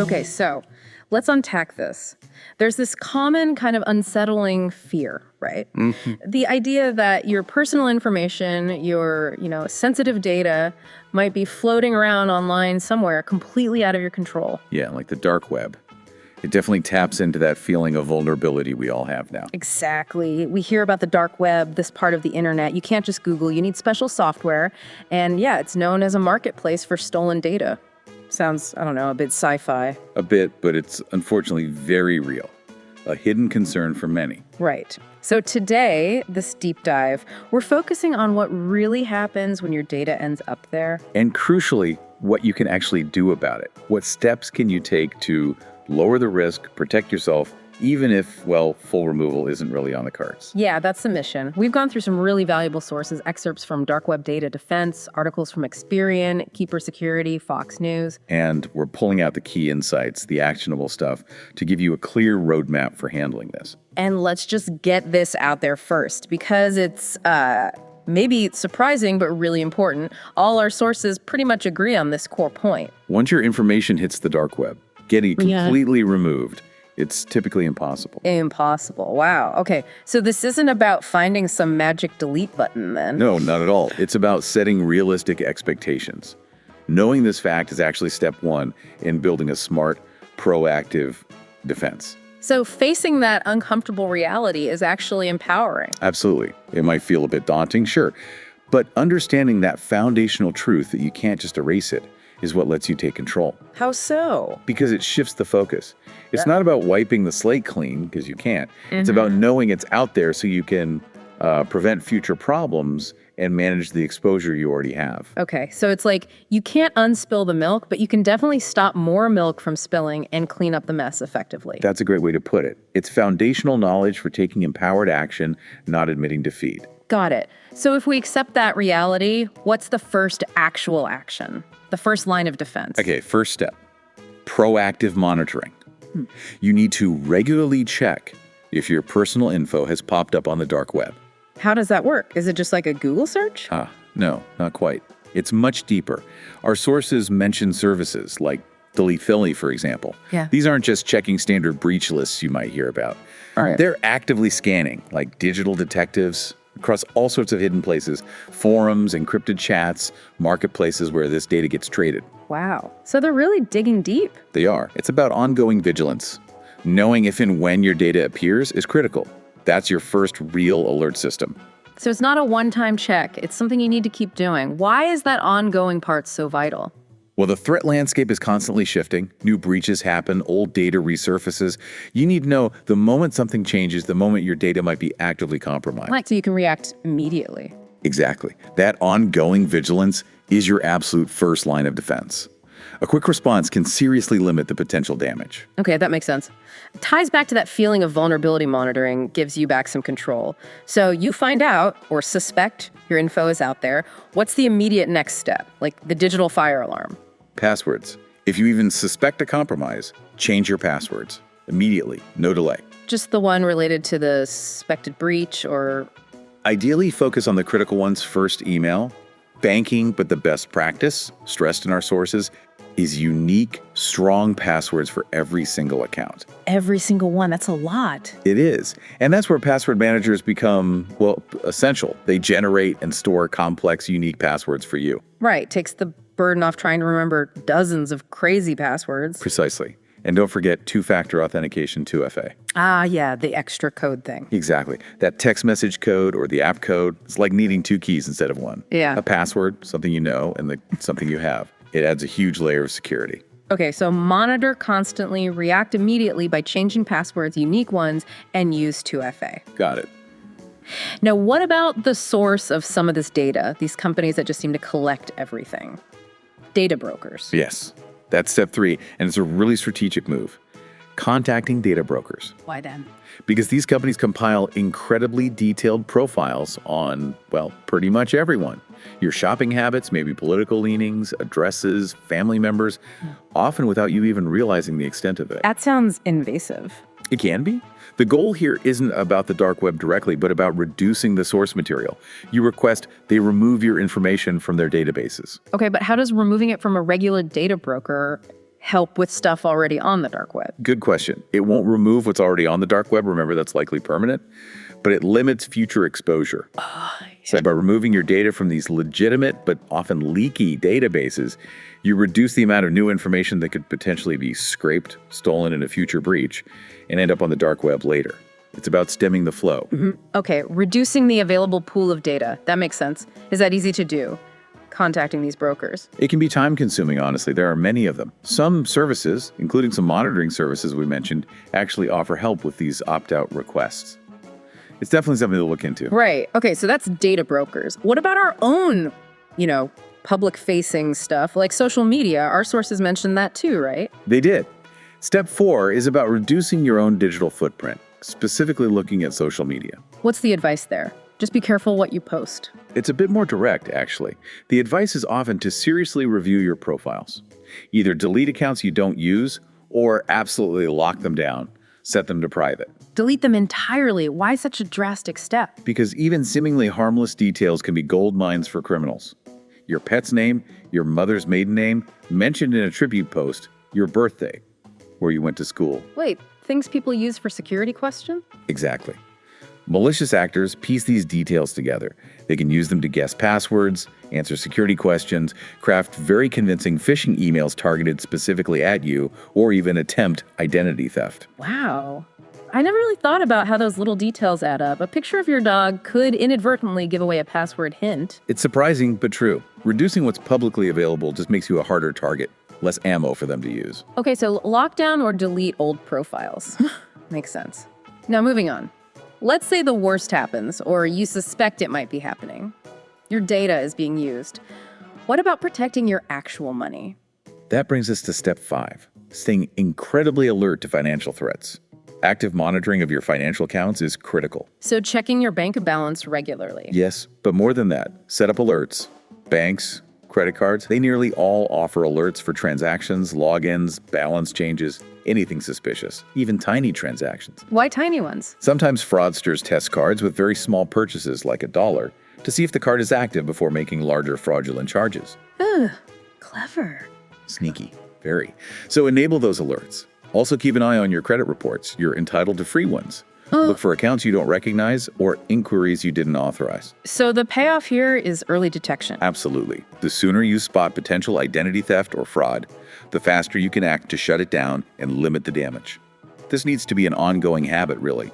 Okay, so let's unpack this. There's this common kind of unsettling fear, right? The idea that your personal information, your, sensitive data might be floating around online somewhere completely out of your control. Yeah, like the dark web. It definitely taps into that feeling of vulnerability we all have now. Exactly. We hear about the dark web, this part of the internet. You can't just Google, you need special software. And yeah, it's known as a marketplace for stolen data. Sounds, I don't know, a bit sci-fi. A bit, but it's unfortunately very real. A hidden concern for many. Right. So today, this deep dive, we're focusing on what really happens when your data ends up there. And crucially, what you can actually do about it. What steps can you take to lower the risk, protect yourself, even if, well, full removal isn't really on the cards? Yeah, that's the mission. We've gone through some really valuable sources, excerpts from Dark Web Data Defense, articles from Experian, Keeper Security, Fox News. And we're pulling out the key insights, the actionable stuff, to give you a clear roadmap for handling this. And let's just get this out there first, because it's maybe surprising, but really important. All our sources pretty much agree on this core point. Once your information hits the dark web, getting it completely removed, it's typically impossible. Impossible. Wow. Okay. So this isn't about finding some magic delete button then. No, not at all. It's about setting realistic expectations. Knowing this fact is actually step one in building a smart, proactive defense. So facing that uncomfortable reality is actually empowering. Absolutely. It might feel a bit daunting, sure. But understanding that foundational truth that you can't just erase it is what lets you take control. How so? Because it shifts the focus. It's not about wiping the slate clean, because you can't. It's about knowing it's out there so you can prevent future problems and manage the exposure you already have. Okay, so it's like you can't unspill the milk, but you can definitely stop more milk from spilling and clean up the mess effectively. That's a great way to put it. It's foundational knowledge for taking empowered action, not admitting defeat. Got it. So if we accept that reality, what's the first actual action? The first line of defense? Okay, first step, proactive monitoring. You need to regularly check if your personal info has popped up on the dark web. How does that work? Is it just like a Google search? No, not quite. It's much deeper. Our sources mention services like Delete Philly, for example. Yeah. These aren't just checking standard breach lists you might hear about. All right. They're actively scanning, like digital detectives, across all sorts of hidden places, forums, encrypted chats, marketplaces where this data gets traded. Wow. So they're really digging deep. They are. It's about ongoing vigilance. Knowing if and when your data appears is critical. That's your first real alert system. So it's not a one-time check. It's something you need to keep doing. Why is that ongoing part so vital? Well, the threat landscape is constantly shifting. New breaches happen, old data resurfaces. You need to know the moment something changes, the moment your data might be actively compromised. Like, so you can react immediately. Exactly. That ongoing vigilance is your absolute first line of defense. A quick response can seriously limit the potential damage. Okay, that makes sense. It ties back to that feeling of vulnerability monitoring gives you back some control. So you find out or suspect your info is out there. What's the immediate next step? Like the digital fire alarm? Passwords. If you even suspect a compromise, change your passwords immediately, no delay. Just the one related to the suspected breach or... Ideally, focus on the critical ones first. Email, banking, but the best practice, stressed in our sources, is unique, strong passwords for every single account. Every single one. That's a lot. It is. And that's where password managers become, well, essential. They generate and store complex, unique passwords for you. Right. Takes the burden off trying to remember dozens of crazy passwords. Precisely. And don't forget two-factor authentication, 2FA. Ah, yeah, the extra code thing. Exactly. That text message code or the app code, it's like needing two keys instead of one. Yeah. A password, something you know, and something you have. It adds a huge layer of security. Okay, so monitor constantly, react immediately by changing passwords, unique ones, and use 2FA. Got it. Now, what about the source of some of this data, these companies that just seem to collect everything? Data brokers. Yes. That's step 3, and it's a really strategic move. Contacting data brokers. Why then? Because these companies compile incredibly detailed profiles on, well, pretty much everyone. Your shopping habits, maybe political leanings, addresses, family members, often without you even realizing the extent of it. That sounds invasive. It can be. The goal here isn't about the dark web directly, but about reducing the source material. You request they remove your information from their databases. Okay, but how does removing it from a regular data broker help with stuff already on the dark web? Good question. It won't remove what's already on the dark web. Remember, that's likely permanent, but it limits future exposure. So by removing your data from these legitimate but often leaky databases, you reduce the amount of new information that could potentially be scraped, stolen in a future breach, and end up on the dark web later. It's about stemming the flow. Okay, reducing the available pool of data. That makes sense. Is that easy to do? Contacting these brokers. It can be time-consuming, honestly. There are many of them. Some services, including some monitoring services we mentioned, actually offer help with these opt-out requests. It's definitely something to look into. Right. Okay, so that's data brokers. What about our own, public-facing stuff like social media? Our sources mentioned that too, right? They did. Step 4 is about reducing your own digital footprint, specifically looking at social media. What's the advice there? Just be careful what you post. It's a bit more direct, actually. The advice is often to seriously review your profiles. Either delete accounts you don't use or absolutely lock them down, set them to private. Delete them entirely. Why such a drastic step? Because even seemingly harmless details can be gold mines for criminals. Your pet's name, your mother's maiden name, mentioned in a tribute post, your birthday, where you went to school. Wait, things people use for security questions? Exactly. Malicious actors piece these details together. They can use them to guess passwords, answer security questions, craft very convincing phishing emails targeted specifically at you, or even attempt identity theft. Wow. I never really thought about how those little details add up. A picture of your dog could inadvertently give away a password hint. It's surprising, but true. Reducing what's publicly available just makes you a harder target, less ammo for them to use. Okay, so lock down or delete old profiles. Makes sense. Now moving on. Let's say the worst happens, or you suspect it might be happening. Your data is being used. What about protecting your actual money? That brings us to step 5, staying incredibly alert to financial threats. Active monitoring of your financial accounts is critical. So checking your bank balance regularly. Yes, but more than that, set up alerts. Banks, credit cards, they nearly all offer alerts for transactions, logins, balance changes, anything suspicious, even tiny transactions. Why tiny ones? Sometimes fraudsters test cards with very small purchases like $1 to see if the card is active before making larger fraudulent charges. Ugh, clever. Sneaky, very. So enable those alerts. Also keep an eye on your credit reports. You're entitled to free ones. Look for accounts you don't recognize or inquiries you didn't authorize. So the payoff here is early detection. Absolutely. The sooner you spot potential identity theft or fraud, the faster you can act to shut it down and limit the damage. This needs to be an ongoing habit, really.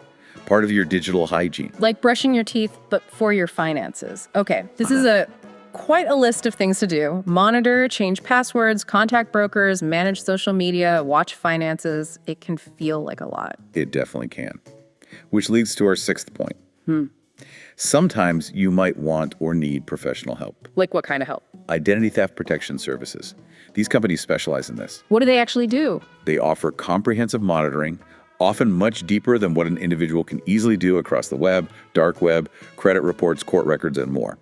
Part of your digital hygiene. Like brushing your teeth, but for your finances. Okay, this is quite a list of things to do. Monitor, change passwords, contact brokers, manage social media, watch finances. It can feel like a lot. It definitely can. Which leads to our 6th point. Sometimes you might want or need professional help. Like what kind of help? Identity theft protection services. These companies specialize in this. What do they actually do? They offer comprehensive monitoring, often much deeper than what an individual can easily do across the web, dark web, credit reports, court records, and more.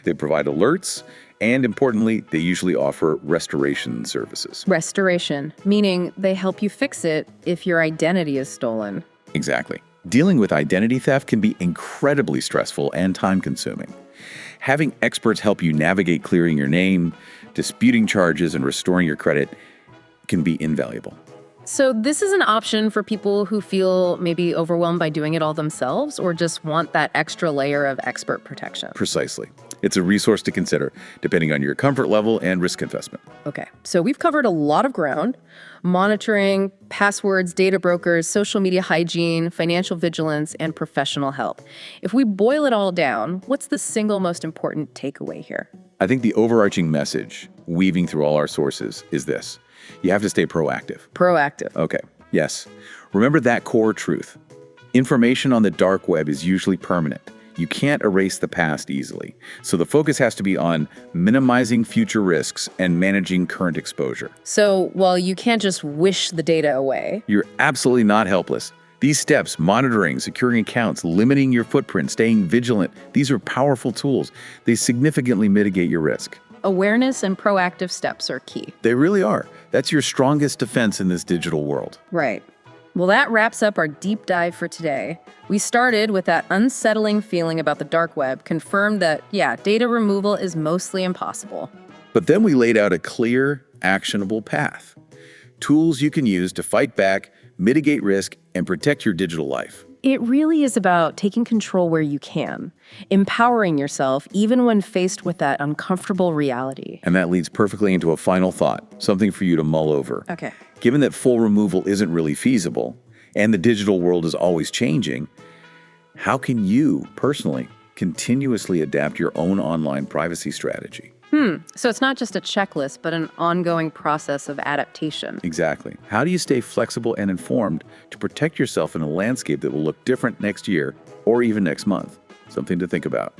They provide alerts, and importantly, they usually offer restoration services. Restoration, meaning they help you fix it if your identity is stolen. Exactly. Dealing with identity theft can be incredibly stressful and time-consuming. Having experts help you navigate clearing your name, disputing charges, and restoring your credit can be invaluable. So this is an option for people who feel maybe overwhelmed by doing it all themselves or just want that extra layer of expert protection. Precisely. It's a resource to consider, depending on your comfort level and risk investment. Okay, so we've covered a lot of ground. Monitoring, passwords, data brokers, social media hygiene, financial vigilance, and professional help. If we boil it all down, what's the single most important takeaway here? I think the overarching message, weaving through all our sources, is this. You have to stay proactive. Proactive. Okay, yes. Remember that core truth. Information on the dark web is usually permanent. You can't erase the past easily. So the focus has to be on minimizing future risks and managing current exposure. So while you can't just wish the data away, You're absolutely not helpless. These steps, monitoring, securing accounts, limiting your footprint, staying vigilant, these are powerful tools. They significantly mitigate your risk. awareness and proactive steps are key. They really are. That's your strongest defense in this digital world. Right. Well, that wraps up our deep dive for today. We started with that unsettling feeling about the dark web, confirmed that, data removal is mostly impossible. But then we laid out a clear, actionable path. Tools you can use to fight back, mitigate risk, and protect your digital life. It really is about taking control where you can, empowering yourself even when faced with that uncomfortable reality. And that leads perfectly into a final thought, something for you to mull over. Okay. Given that full removal isn't really feasible, and the digital world is always changing, how can you, personally, continuously adapt your own online privacy strategy? So it's not just a checklist, but an ongoing process of adaptation. Exactly. How do you stay flexible and informed to protect yourself in a landscape that will look different next year or even next month? Something to think about.